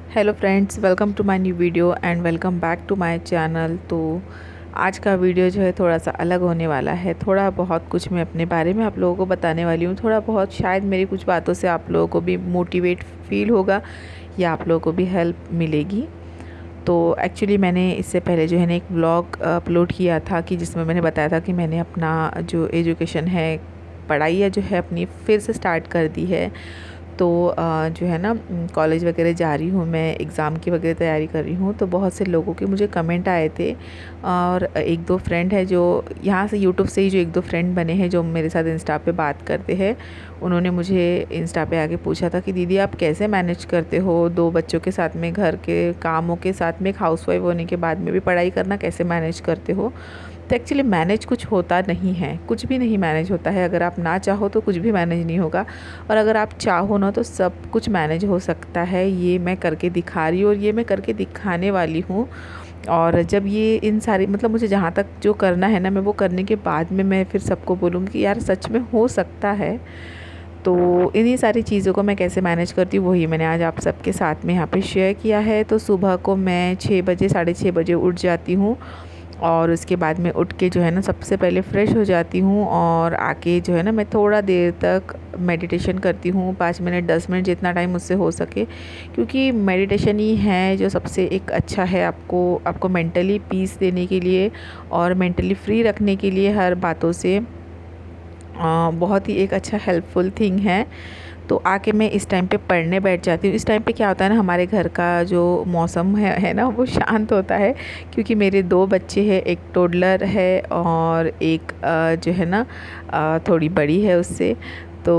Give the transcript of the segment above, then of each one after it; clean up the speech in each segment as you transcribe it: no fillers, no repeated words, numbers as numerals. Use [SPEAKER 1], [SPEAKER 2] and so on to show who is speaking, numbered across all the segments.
[SPEAKER 1] Hello friends, welcome to my new video and welcome back to my channel. तो आज का video जो है थोड़ा सा अलग होने वाला है। थोड़ा बहुत कुछ मैं अपने बारे में आप लोगों को बताने वाली हूँ। थोड़ा बहुत शायद मेरी कुछ बातों से आप लोगों को भी मोटिवेट फील होगा या आप लोगों को भी हेल्प मिलेगी। तो एक्चुअली मैंने इससे पहले जो है ना एक व्लॉग अपलोड किया था कि जिसमें मैंने बताया था कि मैंने अपना जो एजुकेशन है, पढ़ाई है जो है अपनी फिर से स्टार्ट कर दी है। तो जो है ना कॉलेज वगैरह जा रही हूँ मैं, एग्ज़ाम की वगैरह तैयारी कर रही हूँ। तो बहुत से लोगों के मुझे कमेंट आए थे और एक दो फ्रेंड है जो यहाँ से यूट्यूब से ही जो एक दो फ्रेंड बने हैं जो मेरे साथ इंस्टा पे बात करते हैं। उन्होंने मुझे इंस्टा पे आके पूछा था कि दीदी आप कैसे मैनेज करते हो, दो बच्चों के साथ में, घर के कामों के साथ में, एक हाउसवाइफ होने के बाद में भी पढ़ाई करना कैसे मैनेज करते हो। तो एक्चुअली मैनेज कुछ होता नहीं है, कुछ भी नहीं मैनेज होता है। अगर आप ना चाहो तो कुछ भी मैनेज नहीं होगा, और अगर आप चाहो ना तो सब कुछ मैनेज हो सकता है। ये मैं करके दिखा रही हूँ और ये मैं करके दिखाने वाली हूँ। और जब ये इन सारी मतलब मुझे जहाँ तक जो करना है ना, मैं वो करने के बाद में मैं फिर सबको बोलूँगी कि यार सच में हो सकता है। तो इन्हीं सारी चीज़ों को मैं कैसे मैनेज करती हूँ वही मैंने आज आप सबके साथ में यहाँ पे शेयर किया है। तो सुबह को मैं 6 बजे, साढ़े 6 बजे उठ जाती हूँ और उसके बाद में उठ के जो है ना सबसे पहले फ़्रेश हो जाती हूँ और आके जो है ना मैं थोड़ा देर तक मेडिटेशन करती हूँ, 5 मिनट 10 मिनट जितना टाइम मुझसे हो सके। क्योंकि मेडिटेशन ही है जो सबसे एक अच्छा है आपको मेंटली पीस देने के लिए और मेंटली फ्री रखने के लिए हर बातों से। बहुत ही एक अच्छा हेल्पफुल थिंग है। तो आके मैं इस टाइम पे पढ़ने बैठ जाती हूँ। इस टाइम पे क्या होता है ना, हमारे घर का जो मौसम है ना वो शांत होता है। क्योंकि मेरे दो बच्चे हैं, एक टोडलर है और एक जो है ना थोड़ी बड़ी है उससे। तो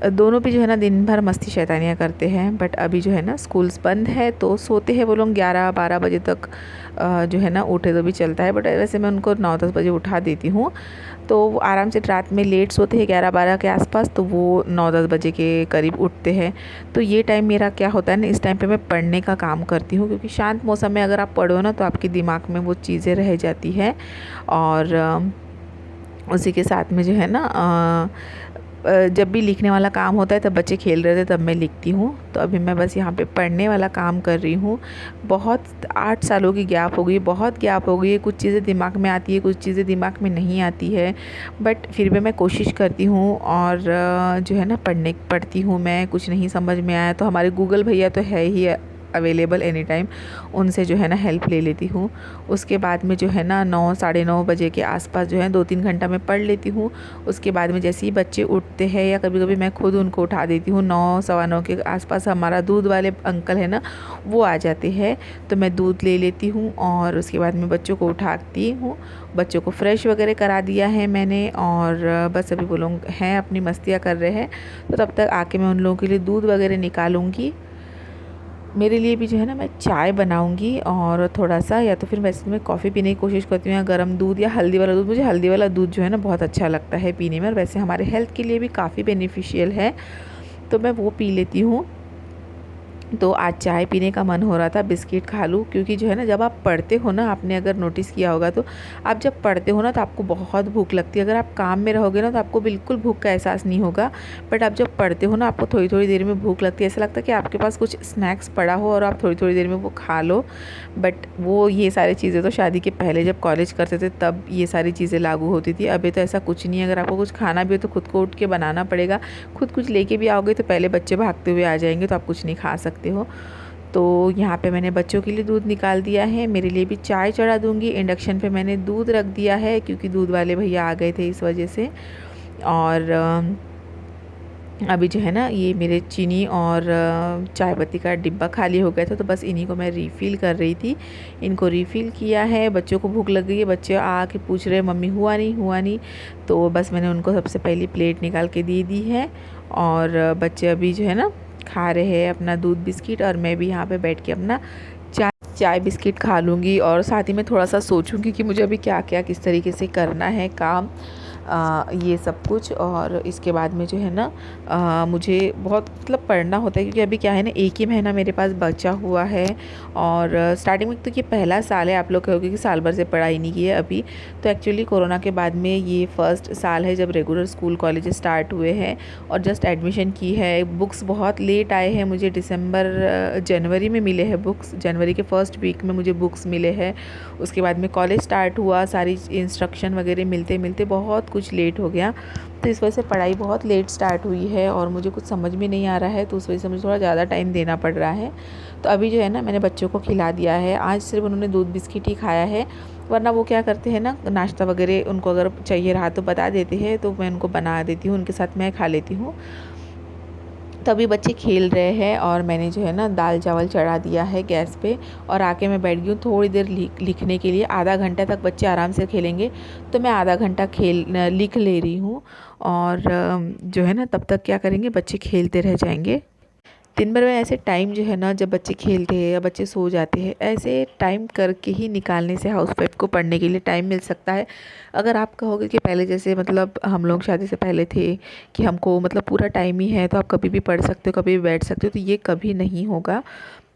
[SPEAKER 1] दोनों भी जो है ना दिन भर मस्ती शैतानियाँ करते हैं। बट अभी जो है ना स्कूल्स बंद है तो सोते हैं वो लोग 11-12 बजे तक। जो है ना उठे तो भी चलता है, बट वैसे मैं उनको 9-10 बजे उठा देती हूँ। तो वो आराम से रात में लेट सोते हैं 11-12 के आसपास, तो वो 9-10 बजे के करीब उठते हैं। तो ये टाइम मेरा क्या होता है ना, इस टाइम पे मैं पढ़ने का काम करती हूँ। क्योंकि शांत मौसम में अगर आप पढ़ो ना तो आपके दिमाग में वो चीज़ें रह जाती है। और उसी के साथ में जो है ना जब भी लिखने वाला काम होता है तब बच्चे खेल रहे थे तब मैं लिखती हूँ। तो अभी मैं बस यहाँ पे पढ़ने वाला काम कर रही हूँ। बहुत 8 सालों की गैप हो गई, बहुत गैप हो गई है। कुछ चीज़ें दिमाग में आती है, कुछ चीज़ें दिमाग में नहीं आती है। बट फिर भी मैं कोशिश करती हूँ और जो है ना पढ़ती हूँ मैं। कुछ नहीं समझ में आया तो हमारे गूगल भैया तो है ही अवेलेबल एनी टाइम, उनसे जो है ना हेल्प ले लेती हूँ। उसके बाद में जो है ना 9 साढ़े 9 बजे के आसपास जो है 2-3 घंटा मैं पढ़ लेती हूँ। उसके बाद में जैसे ही बच्चे उठते हैं या कभी कभी मैं खुद उनको उठा देती हूँ, 9 सवा 9 के आसपास हमारा दूध वाले अंकल है ना वो आ जाते हैं। तो मैं दूध ले लेती हूँ और उसके बाद में बच्चों को उठाती हूँ। बच्चों को फ्रेश वगैरह करा दिया है मैंने और बस अभी वो लोग हैं अपनी मस्तियाँ कर रहे हैं। तो तब तक आके मैं उन लोगों के लिए दूध वगैरह निकालूंगी। मेरे लिए भी जो है ना मैं चाय बनाऊंगी और थोड़ा सा, या तो फिर वैसे तो मैं कॉफ़ी पीने की कोशिश करती हूँ, या गर्म दूध या हल्दी वाला दूध। मुझे हल्दी वाला दूध जो है ना बहुत अच्छा लगता है पीने में, और वैसे हमारे हेल्थ के लिए भी काफ़ी बेनिफिशियल है। तो मैं वो पी लेती हूँ। तो आज चाय पीने का मन हो रहा था, बिस्किट खा लूँ। क्योंकि जो है ना जब आप पढ़ते हो ना, आपने अगर नोटिस किया होगा तो आप जब पढ़ते हो ना तो आपको बहुत भूख लगती है। अगर आप काम में रहोगे ना तो आपको बिल्कुल भूख का एहसास नहीं होगा। बट आप जब पढ़ते हो ना आपको थोड़ी थोड़ी देर में भूख लगती है। ऐसा लगता है कि आपके पास कुछ स्नैक्स पड़ा हो और आप थोड़ी थोड़ी देर में वो खा लो। बट वो ये सारी चीज़ें तो शादी के पहले जब कॉलेज करते थे तब ये सारी चीज़ें लागू होती थी। अभी तो ऐसा कुछ नहीं है। अगर आपको कुछ खाना भी हो तो खुद को उठ के बनाना पड़ेगा। खुद कुछ लेके भी आओगे तो पहले बच्चे भागते हुए आ जाएंगे तो आप कुछ नहीं खा सकते हो। तो यहाँ पे मैंने बच्चों के लिए दूध निकाल दिया है, मेरे लिए भी चाय चढ़ा दूँगी। इंडक्शन पे मैंने दूध रख दिया है क्योंकि दूध वाले भैया आ गए थे इस वजह से। और अभी जो है ना ये मेरे चीनी और चाय पत्ती का डिब्बा खाली हो गया था, तो बस इन्हीं को मैं रीफ़िल कर रही थी। इनको रीफ़िल किया है। बच्चों को भूख लग गई है, बच्चे आके पूछ रहे हैं मम्मी हुआ नहीं हुआ नहीं। तो बस मैंने उनको सबसे पहली प्लेट निकाल के दे दी है और बच्चे अभी जो है ना खा रहे हैं अपना दूध बिस्किट, और मैं भी यहाँ पे बैठ के अपना चाय चाय बिस्किट खा लूँगी। और साथ ही में थोड़ा सा सोचूंगी कि मुझे अभी क्या क्या किस तरीके से करना है काम। ये सब कुछ। और इसके बाद में जो है ना मुझे बहुत मतलब पढ़ना होता है, क्योंकि अभी क्या है ना, एक ही महीना मेरे पास बचा हुआ है। और स्टार्टिंग में तो ये पहला साल है, आप लोग कहोगे कि साल भर से पढ़ाई नहीं की है अभी। तो एक्चुअली कोरोना के बाद में ये फर्स्ट साल है जब रेगुलर स्कूल कॉलेज स्टार्ट हुए हैं, और जस्ट एडमिशन की है। बुक्स बहुत लेट आए हैं, मुझे जनवरी में मिले हैं बुक्स, जनवरी के फर्स्ट वीक में मुझे बुक्स मिले हैं। उसके बाद में कॉलेज स्टार्ट हुआ, सारी इंस्ट्रक्शन वगैरह मिलते मिलते बहुत कुछ लेट हो गया। तो इस वजह से पढ़ाई बहुत लेट स्टार्ट हुई है और मुझे कुछ समझ में नहीं आ रहा है, तो उस वजह से मुझे थोड़ा ज़्यादा टाइम देना पड़ रहा है। तो अभी जो है ना मैंने बच्चों को खिला दिया है। आज सिर्फ उन्होंने दूध बिस्किट ही खाया है, वरना वो क्या करते हैं ना, नाश्ता वगैरह उनको अगर चाहिए रहा तो बता देते हैं, तो मैं उनको बना देती हूँ, उनके साथ मैं खा लेती हूँ। तो अभी बच्चे खेल रहे हैं और मैंने जो है ना दाल चावल चढ़ा दिया है गैस पे, और आके मैं बैठ गई हूँ थोड़ी देर लिखने के लिए। आधा घंटा तक बच्चे आराम से खेलेंगे, तो मैं आधा घंटा लिख ले रही हूँ। और जो है ना तब तक क्या करेंगे, बच्चे खेलते रह जाएंगे। दिन भर में ऐसे टाइम जो है ना, जब बच्चे खेलते हैं या बच्चे सो जाते हैं, ऐसे टाइम करके ही निकालने से हाउसवाइफ को पढ़ने के लिए टाइम मिल सकता है। अगर आप कहोगे कि पहले जैसे मतलब हम लोग शादी से पहले थे कि हमको मतलब पूरा टाइम ही है, तो आप कभी भी पढ़ सकते हो, कभी भी बैठ सकते हो, तो ये कभी नहीं होगा।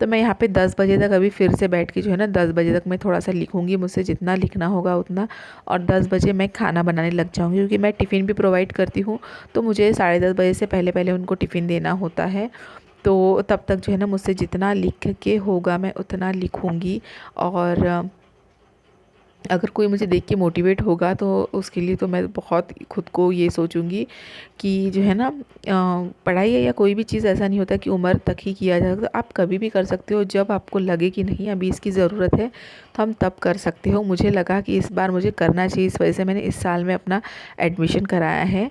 [SPEAKER 1] तो मैं यहाँ पे 10 बजे तक अभी फिर से बैठ के जो है ना 10 बजे तक मैं थोड़ा सा लिखूँगी, मुझसे जितना लिखना होगा उतना। और 10 बजे मैं खाना बनाने लग जाऊँगी, क्योंकि मैं टिफ़िन भी प्रोवाइड करती हूँ, तो मुझे 10:30 बजे से पहले पहले उनको टिफ़िन देना होता है। तो तब तक जो है ना मुझसे जितना लिख के होगा मैं उतना लिखूँगी। और अगर कोई मुझे देख के मोटिवेट होगा तो उसके लिए तो मैं बहुत खुद को ये सोचूंगी कि जो है ना पढ़ाई है या कोई भी चीज़, ऐसा नहीं होता कि उम्र तक ही किया जा सकता, आप कभी भी कर सकते हो। जब आपको लगे कि नहीं अभी इसकी ज़रूरत है, तो हम तब कर सकते हो। मुझे लगा कि इस बार मुझे करना चाहिए, इस वजह से मैंने इस साल में अपना एडमिशन कराया है।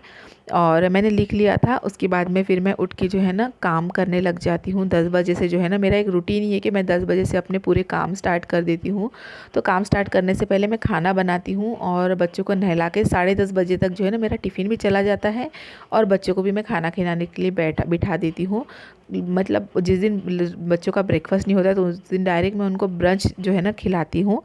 [SPEAKER 1] और मैंने लिख लिया था, उसके बाद में फिर मैं उठ के जो है ना काम करने लग जाती हूँ। 10 बजे से जो है ना मेरा एक रूटीन ही है कि मैं 10 बजे से अपने पूरे काम स्टार्ट कर देती हूँ। तो काम स्टार्ट करने से पहले मैं खाना बनाती हूँ और बच्चों को नहला के 10:30 बजे तक जो है ना मेरा टिफ़िन भी चला जाता है, और बच्चों को भी मैं खाना खिलाने के लिए बिठा देती हूँ। मतलब जिस दिन बच्चों का ब्रेकफास्ट नहीं होता, तो उस दिन डायरेक्ट मैं उनको ब्रंच जो है ना खिलाती हूँ।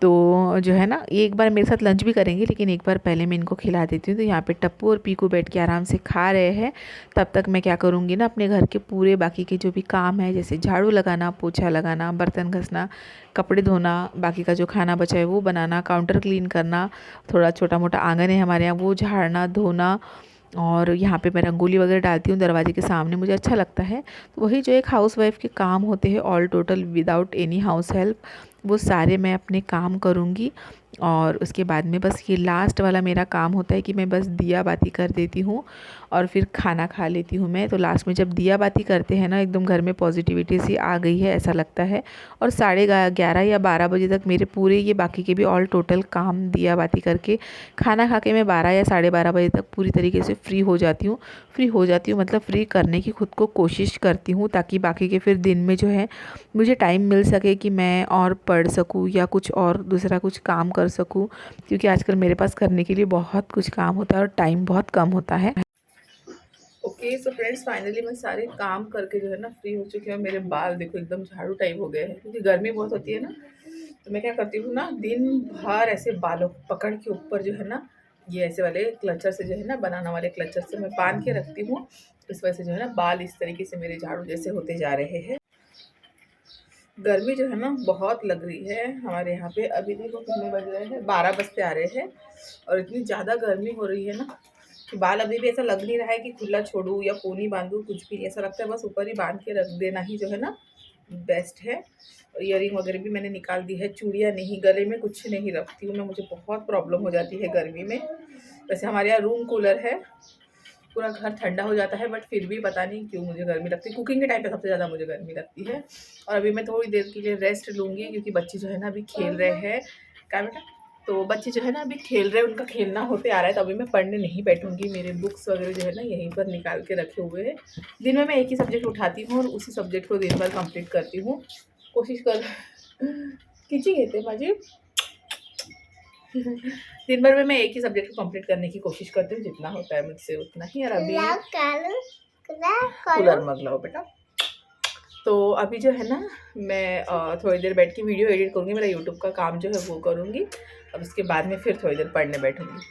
[SPEAKER 1] तो जो है ना एक बार मेरे साथ लंच भी करेंगे, लेकिन एक बार पहले मैं इनको खिला देती हूँ। तो यहाँ पे टप्पू और पीकू बैठ के आराम से खा रहे हैं। तब तक मैं क्या करूँगी ना, अपने घर के पूरे बाकी के जो भी काम है, जैसे झाड़ू लगाना, पोछा लगाना, बर्तन घसना, कपड़े धोना, बाकी का जो खाना बचा है वो बनाना, काउंटर क्लीन करना, थोड़ा छोटा मोटा आंगन है हमारे यहाँ वो झाड़ना धोना। और यहाँ पे मैं रंगोली वगैरह डालती हूँ दरवाजे के सामने, मुझे अच्छा लगता है। तो वही जो एक हाउसवाइफ के काम होते हैं all total without any house help, वो सारे मैं अपने काम करूँगी। और उसके बाद में बस ये लास्ट वाला मेरा काम होता है कि मैं बस दिया बाती कर देती हूँ और फिर खाना खा लेती हूँ मैं। तो लास्ट में जब दिया बाती करते हैं ना, एकदम घर में पॉजिटिविटी सी आ गई है ऐसा लगता है। और 11:30 या 12 बजे तक मेरे पूरे ये बाकी के भी ऑल टोटल काम दिया बाती करके, खाना खा के मैं 12 या 12:30 बजे तक पूरी तरीके से फ्री हो जाती हूँ। फ्री हो जाती हूँ मतलब फ्री करने की खुद को कोशिश करती हूँ, ताकि बाकी के फिर दिन में जो है मुझे टाइम मिल सके कि मैं और पढ़ सकूँ या कुछ और दूसरा कुछ काम कर सकूँ। क्योंकि आजकल मेरे पास करने के लिए बहुत कुछ काम होता है और टाइम बहुत कम होता है। ओके सो फ्रेंड्स, फाइनली मैं सारे काम करके जो है ना फ्री हो चुकी हूँ। मेरे बाल देखो एकदम झाड़ू टाइप हो गए हैं, क्योंकि गर्मी बहुत होती है ना। तो मैं क्या करती हूँ ना, दिन भर ऐसे बालों को पकड़ के ऊपर जो है ना, ये ऐसे वाले क्लचर से जो है ना, बनाना वाले क्लचर से मैं बांध के रखती हूँ। इस वजह से जो है ना बाल इस तरीके से मेरे झाड़ू जैसे होते जा रहे हैं। गर्मी जो है ना बहुत लग रही है हमारे यहाँ पे। अभी देखो कितने बज रहे हैं, 12 बजते आ रहे हैं, और इतनी ज़्यादा गर्मी हो रही है ना कि बाल अभी भी ऐसा लग नहीं रहा है कि खुला छोड़ूं या पोनी बांधूं, कुछ भी ऐसा लगता है बस ऊपर ही बांध के रख देना ही जो है ना बेस्ट है। और ईयरिंग वगैरह भी मैंने निकाल दी है, चूड़ियाँ नहीं, गले में कुछ नहीं रखती हूँ मैं, मुझे बहुत प्रॉब्लम हो जाती है गर्मी में। वैसे हमारे यहाँ रूम कूलर है, पूरा घर ठंडा हो जाता है, बट फिर भी पता नहीं क्यों मुझे गर्मी लगती है। कुकिंग के टाइम पे सबसे ज़्यादा मुझे गर्मी लगती है। और अभी मैं थोड़ी देर के लिए रेस्ट लूँगी, क्योंकि बच्चे जो है ना अभी खेल रहे हैं। क्या बेटा? तो बच्चे जो है ना अभी खेल रहे हैं, उनका खेलना होते आ रहा है, तो अभी मैं पढ़ने नहीं बैठूंगी। मेरे बुक्स वगैरह जो है ना यहीं पर निकाल के रखे हुए हैं। दिन में मैं एक ही सब्जेक्ट उठाती हूँ और उसी सब्जेक्ट को दिन भर कंप्लीट करती हूँ। कोशिश कर खींची गए थे माझी दिन भर में मैं एक ही सब्जेक्ट को कंप्लीट करने की कोशिश करती हूँ, जितना होता है मुझसे उतना ही। और अभी कूलर मग लाओ बेटा। तो अभी जो है ना मैं थोड़ी देर बैठ के वीडियो एडिट करूँगी, मेरा यूट्यूब का काम जो है वो करूँगी। अब उसके बाद में फिर थोड़ी देर पढ़ने बैठूँगी।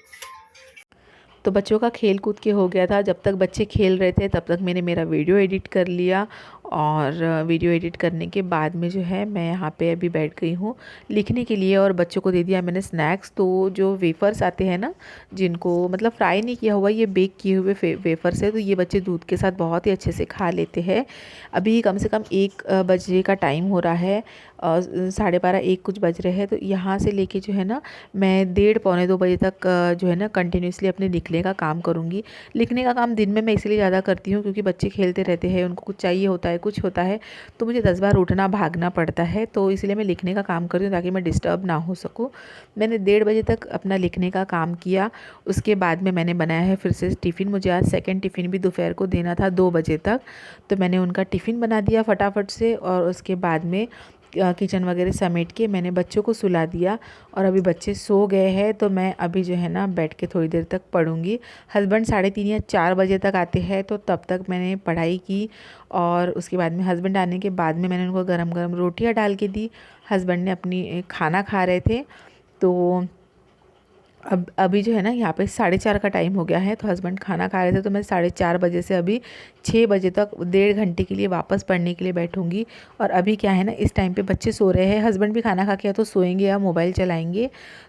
[SPEAKER 1] तो बच्चों का खेल कूद के हो गया था। जब तक बच्चे खेल रहे थे तब तक मैंने मेरा वीडियो एडिट कर लिया, और वीडियो एडिट करने के बाद में जो है मैं यहाँ पे अभी बैठ गई हूँ लिखने के लिए, और बच्चों को दे दिया मैंने स्नैक्स। तो जो वेफ़र्स आते हैं ना, जिनको मतलब फ्राई नहीं किया हुआ, ये बेक किए हुए वेफ़र्स है, तो ये बच्चे दूध के साथ बहुत ही अच्छे से खा लेते हैं। अभी कम से कम 1 बजे का टाइम हो रहा है, 12:30 1 कुछ बज रहे हैं। तो यहाँ से लेके जो है ना मैं 1:30 पौने 2 बजे तक जो है ना कंटिन्यूसली अपने लिखने का काम करूँगी। लिखने का काम दिन में मैं इसलिए ज़्यादा करती हूँ क्योंकि बच्चे खेलते रहते हैं, उनको कुछ चाहिए होता है, कुछ होता है, तो मुझे 10 बार उठना भागना पड़ता है, तो इसलिए मैं लिखने का काम करती हूँ ताकि मैं डिस्टर्ब ना हो सकूँ। मैंने 1:30 बजे तक अपना लिखने का काम किया। उसके बाद में मैंने बनाया है फिर से टिफ़िन। मुझे आज सेकंड टिफ़िन भी दोपहर को देना था 2 बजे तक, तो मैंने उनका टिफ़िन बना दिया फटाफट से, और उसके बाद में किचन वगैरह समेट के मैंने बच्चों को सुला दिया। और अभी बच्चे सो गए हैं, तो मैं अभी जो है ना बैठ के थोड़ी देर तक पढ़ूँगी। हस्बैंड 3:30 या 4 बजे तक आते हैं, तो तब तक मैंने पढ़ाई की, और उसके बाद में हस्बैंड आने के बाद में मैंने उनको गरम गरम रोटियां डाल के दी। हस्बैंड ने अपनी खाना खा रहे थे, तो अब अभी जो है ना यहाँ पे 4:30 का टाइम हो गया है, तो हस्बैंड खाना खा रहे थे, तो मैं 4:30 बजे से अभी 6 बजे तक 1.5 घंटे के लिए वापस पढ़ने के लिए बैठूंगी। और अभी क्या है ना, इस टाइम पे बच्चे सो रहे हैं, हस्बैंड भी खाना खा के या तो सोएंगे या मोबाइल चलाएंगे।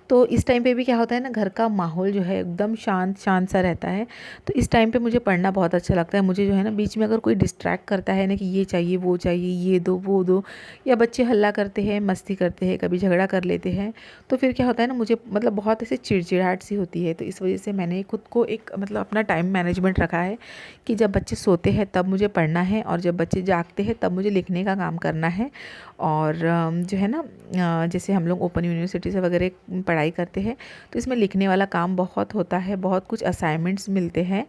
[SPEAKER 1] तो इस टाइम पे भी क्या होता है ना, घर का माहौल जो है एकदम शांत शांत सा रहता है। तो इस टाइम पे मुझे पढ़ना बहुत अच्छा लगता है। मुझे जो है ना बीच में अगर कोई डिस्ट्रैक्ट करता है ना कि ये चाहिए वो चाहिए, ये दो वो दो, या बच्चे हल्ला करते हैं, मस्ती करते हैं, कभी झगड़ा कर लेते हैं, तो फिर क्या होता है ना, मुझे मतलब बहुत ऐसे चिड़चिड़ाहट सी होती है। तो इस वजह से मैंने खुद को एक मतलब अपना टाइम मैनेजमेंट रखा है कि जब बच्चे सोते हैं तब मुझे पढ़ना है, और जब बच्चे जागते हैं तब मुझे लिखने का काम करना है। और जो है ना जैसे हम लोग ओपन यूनिवर्सिटी से वगैरह पढ़ाई करते हैं, तो इसमें लिखने वाला काम बहुत होता है, बहुत कुछ असाइनमेंट्स मिलते हैं,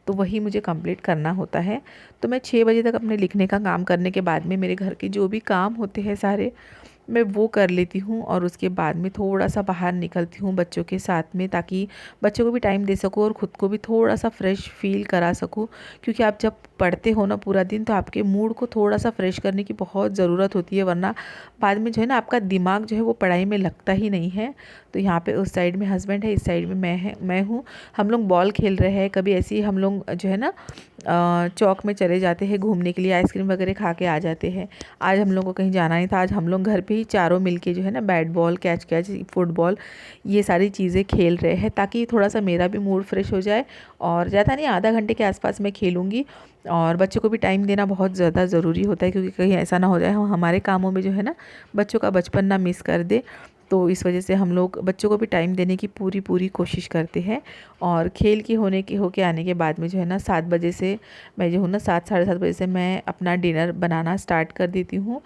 [SPEAKER 1] तो वही मुझे कंप्लीट करना होता है। तो मैं 6 बजे तक अपने लिखने का काम करने के बाद में मेरे घर के जो भी काम होते हैं सारे मैं वो कर लेती हूँ, और उसके बाद में थोड़ा सा बाहर निकलती हूँ बच्चों के साथ में, ताकि बच्चों को भी टाइम दे सकूँ और ख़ुद को भी थोड़ा सा फ्रेश फील करा सकूँ। क्योंकि आप जब पढ़ते हो ना पूरा दिन, तो आपके मूड को थोड़ा सा फ्रेश करने की बहुत ज़रूरत होती है, वरना बाद में जो है ना आपका दिमाग जो है वो पढ़ाई में लगता ही नहीं है। तो यहाँ पे उस साइड में हस्बैंड है, इस साइड में मैं हूँ। हम लोग बॉल खेल रहे हैं, कभी ऐसे ही हम लोग जो है ना चौक में चले जाते हैं घूमने के लिए, आइसक्रीम वगैरह खा के आ जाते हैं। आज हम लोग को कहीं जाना नहीं था, आज हम लोग घर पे ही चारों मिलके जो है ना bat ball, catch catch, football, ये सारी चीज़ें खेल रहे हैं, ताकि थोड़ा सा मेरा भी मूड फ्रेश हो जाए। और ज़्यादा नहीं, आधा घंटे के आसपास मैं खेलूँगी। और बच्चों को भी टाइम देना बहुत ज़्यादा ज़रूरी होता है, क्योंकि कहीं ऐसा ना हो जाए हम हमारे कामों में जो है ना बच्चों का बचपन ना मिस कर दे। तो इस वजह से हम लोग बच्चों को भी टाइम देने की पूरी पूरी कोशिश करते हैं। और खेल की होके आने के बाद में जो है ना 7 बजे से मैं जो हूँ ना 7 साढ़े 7 बजे से मैं अपना डिनर बनाना स्टार्ट कर देती हूँ।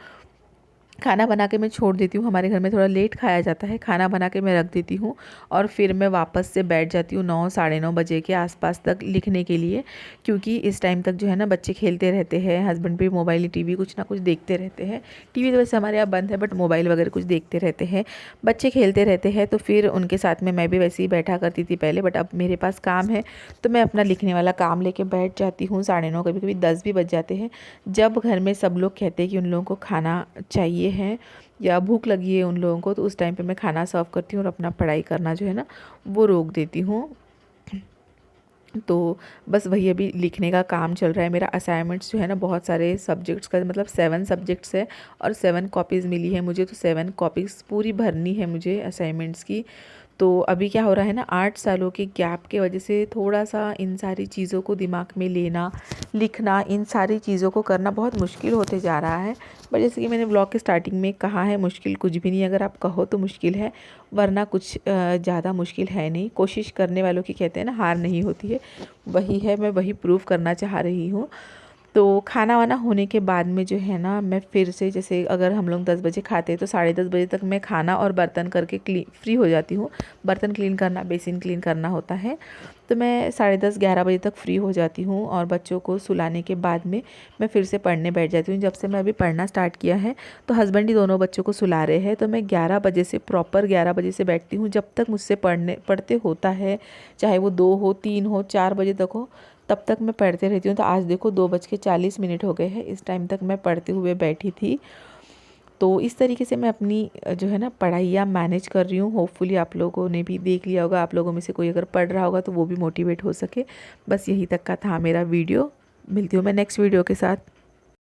[SPEAKER 1] खाना बना के मैं छोड़ देती हूँ, हमारे घर में थोड़ा लेट खाया जाता है, खाना बना के मैं रख देती हूँ, और फिर मैं वापस से बैठ जाती हूँ 9 साढ़े 9 बजे के आसपास तक लिखने के लिए। क्योंकि इस टाइम तक जो है ना बच्चे खेलते रहते हैं, हस्बैंड भी मोबाइल टीवी कुछ ना कुछ देखते रहते हैं। टीवी तो वैसे हमारे यहाँ बंद है, बट मोबाइल वगैरह कुछ देखते रहते हैं, बच्चे खेलते रहते हैं। तो फिर उनके साथ में मैं भी वैसे ही बैठा करती थी पहले, बट अब मेरे पास काम है, तो मैं अपना लिखने वाला काम लेके बैठ जाती हूँ 9:30, कभी कभी 10 भी बज जाते हैं। जब घर में सब लोग कहते हैं कि उन लोगों को खाना चाहिए है या भूख लगी है उन लोगों को, तो उस टाइम पे मैं खाना सर्व करती हूँ और अपना पढ़ाई करना जो है ना वो रोक देती हूँ। तो बस वही अभी लिखने का काम चल रहा है मेरा। असाइनमेंट्स जो है ना बहुत सारे सब्जेक्ट्स का, मतलब 7 सब्जेक्ट्स है, और 7 कॉपीज़ मिली है मुझे, तो 7 कॉपीज़ पूरी भरनी है मुझे असाइनमेंट्स की। तो अभी क्या हो रहा है ना, 8 सालों के गैप के वजह से थोड़ा सा इन सारी चीज़ों को दिमाग में लेना, लिखना, इन सारी चीज़ों को करना बहुत मुश्किल होते जा रहा है। पर जैसे कि मैंने ब्लॉग के स्टार्टिंग में कहा है, मुश्किल कुछ भी नहीं, अगर आप कहो तो मुश्किल है, वरना कुछ ज़्यादा मुश्किल है नहीं। कोशिश करने वालों की कहते हैं ना हार नहीं होती है, वही है, मैं वही प्रूव करना चाह रही हूँ। तो खाना वाना होने के बाद में जो है ना मैं फिर से, जैसे अगर हम लोग 10 बजे खाते हैं तो 10:30 बजे तक मैं खाना और बर्तन करके फ्री हो जाती हूँ। बर्तन क्लीन करना, बेसिन क्लीन करना होता है, तो मैं 10:30 11 बजे तक फ्री हो जाती हूँ। और बच्चों को सुलाने के बाद में मैं फिर से पढ़ने बैठ जाती हूँ। जब से मैं अभी पढ़ना स्टार्ट किया है तो हस्बैंड ही दोनों बच्चों को सुला रहे हैं, तो मैं 11 बजे से, प्रॉपर 11 बजे से बैठती हूँ, जब तक मुझसे पढ़ते होता है, चाहे वो 2 हो, 3 हो, 4 बजे तक हो, तब तक मैं पढ़ते रहती हूँ। तो आज देखो 2:40 हो गए हैं, इस टाइम तक मैं पढ़ते हुए बैठी थी। तो इस तरीके से मैं अपनी जो है ना पढ़ाइयाँ मैनेज कर रही हूँ। होपफुली आप लोगों ने भी देख लिया होगा, आप लोगों में से कोई अगर पढ़ रहा होगा तो वो भी मोटिवेट हो सके। बस यही तक का था मेरा वीडियो। मिलती हूँ मैं नेक्स्ट वीडियो के साथ।